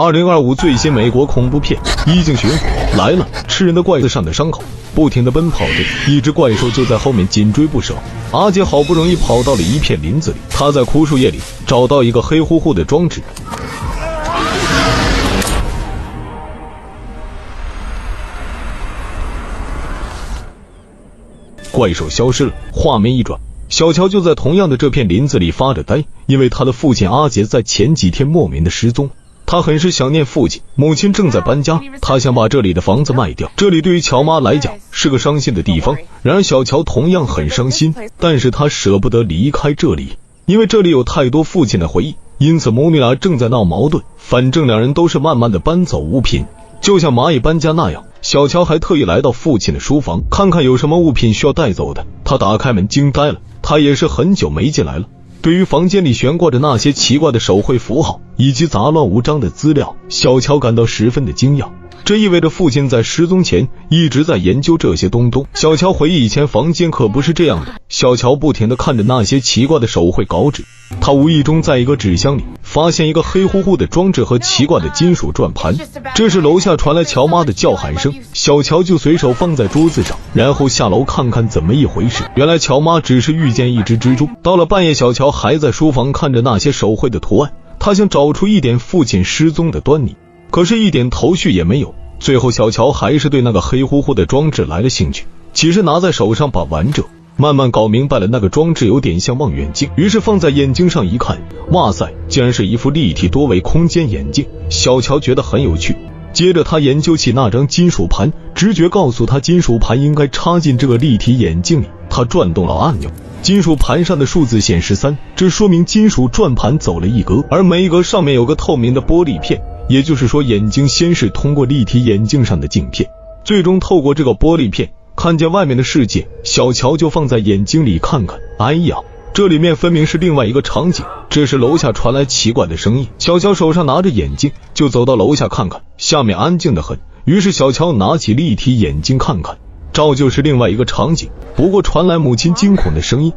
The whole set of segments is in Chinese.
2025最新美国恐怖片《异境巡抚》来了，吃人的怪子上的伤口，不停地奔跑着，一只怪兽就在后面紧追不舍。阿杰好不容易跑到了一片林子里，他在枯树叶里找到一个黑乎乎的装置。怪兽消失了，画面一转，小乔就在同样的这片林子里发着呆，因为他的父亲阿杰在前几天莫名的失踪。他很是想念父亲，母亲正在搬家，他想把这里的房子卖掉。这里对于乔妈来讲是个伤心的地方，然而小乔同样很伤心，但是他舍不得离开这里，因为这里有太多父亲的回忆，因此母女俩正在闹矛盾。反正两人都是慢慢的搬走物品，就像蚂蚁搬家那样。小乔还特意来到父亲的书房，看看有什么物品需要带走的。他打开门惊呆了，他也是很久没进来了。对于房间里悬挂着那些奇怪的手绘符号以及杂乱无章的资料，小乔感到十分的惊讶。这意味着父亲在失踪前一直在研究这些东东。小乔回忆以前房间可不是这样的。小乔不停地看着那些奇怪的手绘稿纸，他无意中在一个纸箱里发现一个黑乎乎的装置和奇怪的金属转盘。这时楼下传来乔妈的叫喊声，小乔就随手放在桌子上，然后下楼看看怎么一回事。原来乔妈只是遇见一只蜘蛛。到了半夜，小乔还在书房看着那些手绘的图案，他想找出一点父亲失踪的端倪，可是一点头绪也没有。最后小乔还是对那个黑乎乎的装置来了兴趣，其实拿在手上把玩着，慢慢搞明白了那个装置有点像望远镜，于是放在眼睛上一看，哇塞，竟然是一副立体多维空间眼镜。小乔觉得很有趣，接着他研究起那张金属盘，直觉告诉他金属盘应该插进这个立体眼镜里。他转动了按钮，金属盘上的数字显示3，这说明金属转盘走了一格，而每一格上面有个透明的玻璃片，也就是说眼睛先是通过立体眼镜上的镜片，最终透过这个玻璃片看见外面的世界。小乔就放在眼睛里看看，哎呀，这里面分明是另外一个场景。这时楼下传来奇怪的声音，小乔手上拿着眼镜就走到楼下看看，下面安静得很。于是小乔拿起立体眼镜看看，照旧是另外一个场景，不过传来母亲惊恐的声音。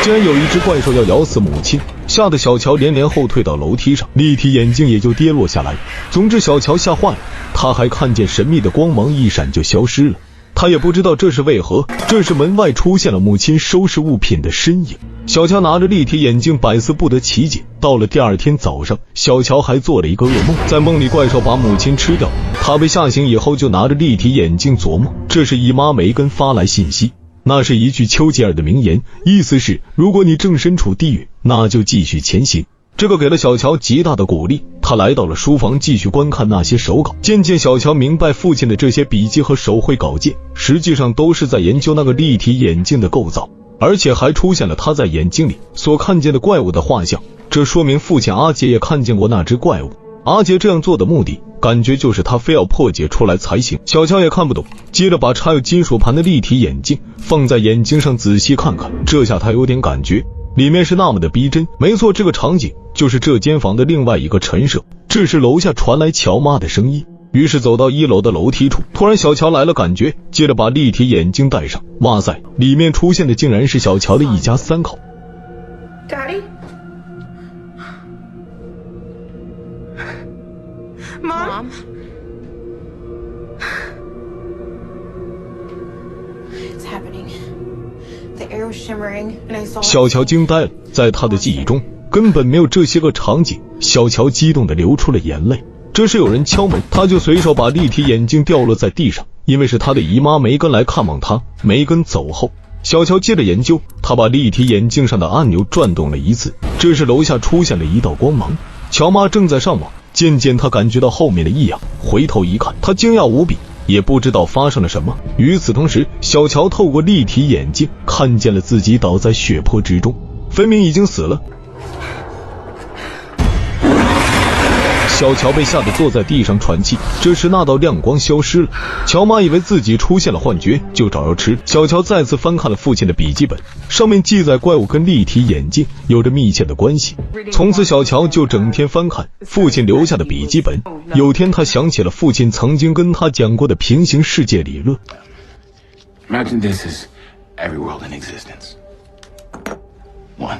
竟然有一只怪兽要咬死母亲，吓得小乔连连后退到楼梯上，立体眼镜也就跌落下来。总之小乔吓坏了，他还看见神秘的光芒一闪就消失了，他也不知道这是为何。这时门外出现了母亲收拾物品的身影，小乔拿着立体眼镜百思不得其解。到了第二天早上，小乔还做了一个噩梦，在梦里怪兽把母亲吃掉，他被吓醒以后就拿着立体眼镜琢磨。这时姨妈梅根发来信息，那是一句丘吉尔的名言，意思是如果你正身处地狱，那就继续前行。这个给了小乔极大的鼓励，他来到了书房继续观看那些手稿。渐渐小乔明白父亲的这些笔记和手绘稿件实际上都是在研究那个立体眼镜的构造，而且还出现了他在眼睛里所看见的怪物的画像，这说明父亲阿杰也看见过那只怪物。阿杰这样做的目的感觉就是他非要破解出来才行。小乔也看不懂，接着把插有金属盘的立体眼镜放在眼睛上仔细看看，这下他有点感觉，里面是那么的逼真。没错，这个场景就是这间房的另外一个陈设。这时楼下传来乔妈的声音，于是走到1楼的楼梯处，突然小乔来了感觉，接着把立体眼镜戴上，哇塞，里面出现的竟然是小乔的一家3口。Daddy? Mom? It's happening. The air was shimmering and I saw. 小乔惊呆了，在他的记忆中根本没有这些个场景。小乔激动地流出了眼泪。这时有人敲门，他就随手把立体眼镜掉落在地上，因为是他的姨妈梅根来看望他。梅根走后，小乔接着研究，他把立体眼镜上的按钮转动了一次。这时楼下出现了一道光芒，乔妈正在上网。渐渐他感觉到后面的异样，回头一看，他惊讶无比，也不知道发生了什么。与此同时，小乔透过立体眼镜看见了自己倒在血泊之中，分明已经死了。小乔被吓得坐在地上喘气，这时那道亮光消失了，乔妈以为自己出现了幻觉，就找药吃。小乔再次翻看了父亲的笔记本，上面记载怪物跟立体眼镜有着密切的关系。从此小乔就整天翻看父亲留下的笔记本。有天他想起了父亲曾经跟他讲过的平行世界理论。 Imagine this is every world in existence. 1,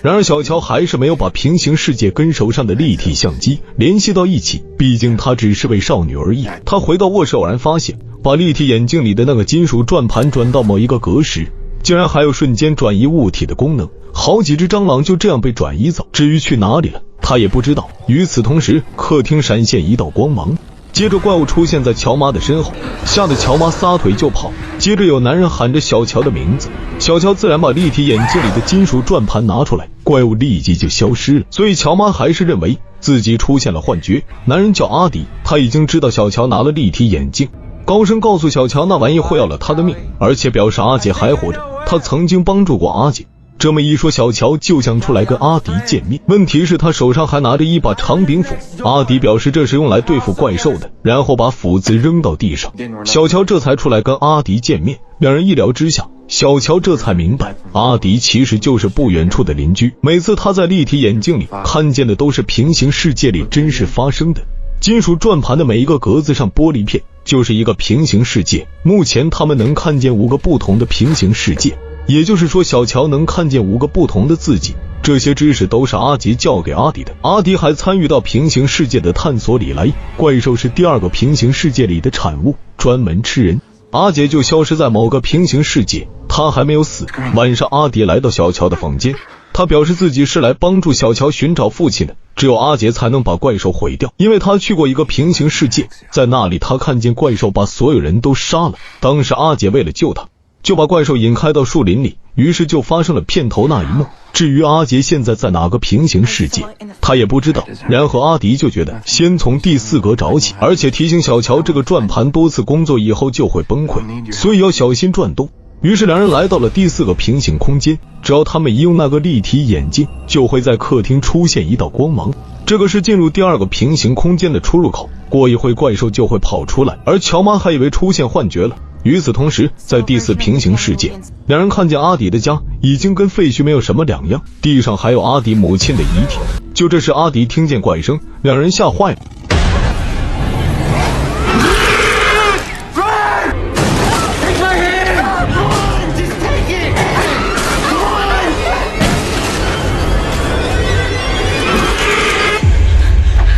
然而小乔还是没有把平行世界跟手上的立体相机联系到一起，毕竟她只是位少女而已。她回到卧室偶然发现，把立体眼镜里的那个金属转盘转到某一个格时，竟然还有瞬间转移物体的功能，好几只蟑螂就这样被转移走，至于去哪里了，她也不知道。与此同时，客厅闪现一道光芒，接着怪物出现在乔妈的身后，吓得乔妈撒腿就跑。接着有男人喊着小乔的名字，小乔自然把立体眼镜里的金属转盘拿出来，怪物立即就消失了。所以乔妈还是认为自己出现了幻觉。男人叫阿迪，他已经知道小乔拿了立体眼镜，高声告诉小乔那玩意会要了他的命，而且表示阿杰还活着，他曾经帮助过阿杰。这么一说，小乔就想出来跟阿迪见面，问题是他手上还拿着一把长柄斧。阿迪表示这是用来对付怪兽的，然后把斧子扔到地上。小乔这才出来跟阿迪见面，两人一聊之下，小乔这才明白，阿迪其实就是不远处的邻居。每次他在立体眼镜里看见的都是平行世界里真实发生的。金属转盘的每一个格子上玻璃片就是一个平行世界，目前他们能看见5个不同的平行世界，也就是说小乔能看见5个不同的自己。这些知识都是阿杰教给阿迪的。阿迪还参与到平行世界的探索里来，怪兽是第2个平行世界里的产物，专门吃人。阿杰就消失在某个平行世界，他还没有死。晚上阿迪来到小乔的房间，他表示自己是来帮助小乔寻找父亲的，只有阿杰才能把怪兽毁掉，因为他去过一个平行世界，在那里他看见怪兽把所有人都杀了。当时阿杰为了救他，就把怪兽引开到树林里，于是就发生了片头那一幕。至于阿杰现在在哪个平行世界，他也不知道。然后阿迪就觉得先从第4格找起，而且提醒小乔这个转盘多次工作以后就会崩溃，所以要小心转动。于是两人来到了第4个平行空间，只要他们一用那个立体眼镜，就会在客厅出现一道光芒，这个是进入第2个平行空间的出入口。过一会怪兽就会跑出来，而乔妈还以为出现幻觉了。与此同时，在第4平行世界，两人看见阿迪的家已经跟废墟没有什么两样，地上还有阿迪母亲的遗体。就这时阿迪听见怪声，两人吓坏了。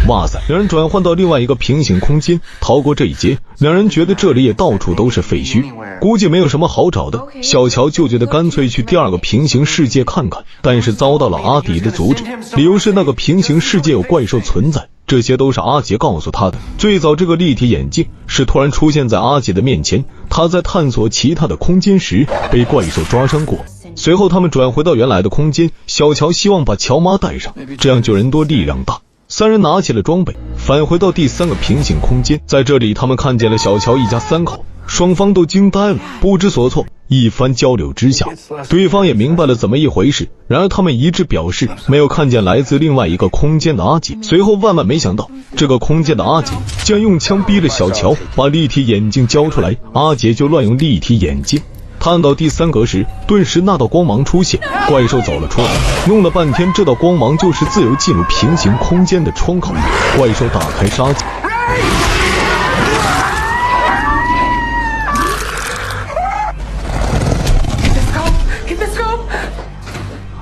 哇塞，两人转换到另外一个平行空间，逃过这一劫。两人觉得这里也到处都是废墟，估计没有什么好找的。小乔就觉得干脆去第2个平行世界看看，但是遭到了阿迪的阻止，理由是那个平行世界有怪兽存在。这些都是阿杰告诉他的。最早这个立体眼镜是突然出现在阿杰的面前，他在探索其他的空间时被怪兽抓伤过。随后他们转回到原来的空间，小乔希望把乔妈带上，这样救人多力量大。三人拿起了装备，返回到第3个平行空间。在这里他们看见了小乔一家3口，双方都惊呆了，不知所措。一番交流之下，对方也明白了怎么一回事，然而他们一致表示没有看见来自另外一个空间的阿杰。随后万万没想到，这个空间的阿杰竟然用枪逼着小乔把立体眼镜交出来，阿杰就乱用立体眼镜。他按到第3格时，顿时那道光芒出现，怪兽走了出来。弄了半天，这道光芒就是自由进入平行空间的窗口。怪兽打开杀机，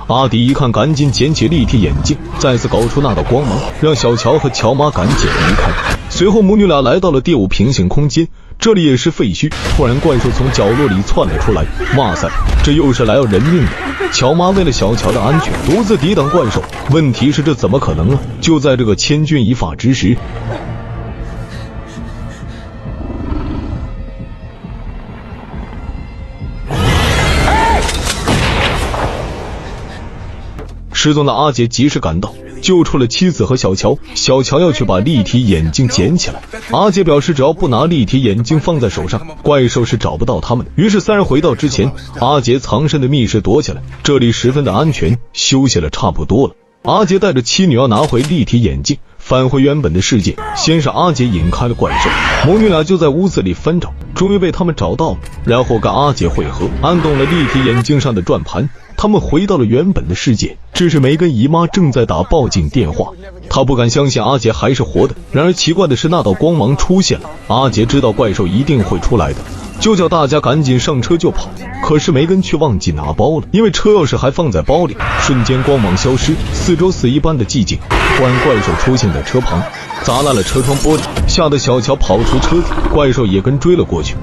阿迪一看，赶紧捡起立体眼镜，再次搞出那道光芒，让小乔和乔妈赶紧离开。随后母女俩来到了第5平行空间，这里也是废墟。突然怪兽从角落里窜了出来，哇塞，这又是来要人命的。乔妈为了小乔的安全，独自抵挡怪兽。问题是这怎么可能啊？就在这个千钧一发之时，失踪的阿杰及时赶到，救出了妻子和小乔。小乔要去把立体眼镜捡起来，阿杰表示只要不拿立体眼镜放在手上，怪兽是找不到他们的。于是三人回到之前阿杰藏身的密室躲起来，这里十分的安全，休息了差不多了。阿杰带着妻女要拿回立体眼镜，返回原本的世界。先是阿杰引开了怪兽，母女俩就在屋子里翻找，终于被他们找到了，然后跟阿杰会合，按动了立体眼镜上的转盘。他们回到了原本的世界，只是梅根姨妈正在打报警电话。她不敢相信阿杰还是活的，然而奇怪的是那道光芒出现了，阿杰知道怪兽一定会出来的，就叫大家赶紧上车就跑。可是梅根却忘记拿包了，因为车钥匙还放在包里。瞬间光芒消失，四周死一般的寂静。突然怪兽出现在车旁，砸烂了车窗玻璃，吓得小乔跑出车子，怪兽也跟追了过去。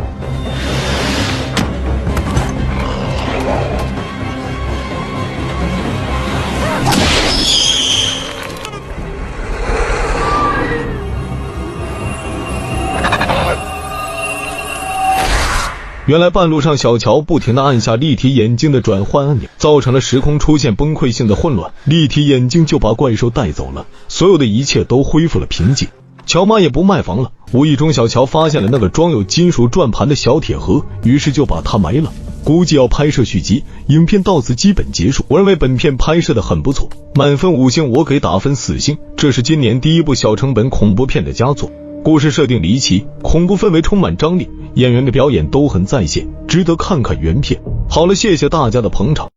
原来半路上小乔不停地按下立体眼镜的转换按钮，造成了时空出现崩溃性的混乱，立体眼镜就把怪兽带走了，所有的一切都恢复了平静。乔妈也不卖房了，无意中小乔发现了那个装有金属转盘的小铁盒，于是就把它埋了。估计要拍摄续集，影片到此基本结束。我认为本片拍摄的很不错，满分5星我给打分4星，这是今年第一部小成本恐怖片的佳作。故事设定离奇，恐怖氛围充满张力，演员的表演都很在线，值得看看原片。好了，谢谢大家的捧场。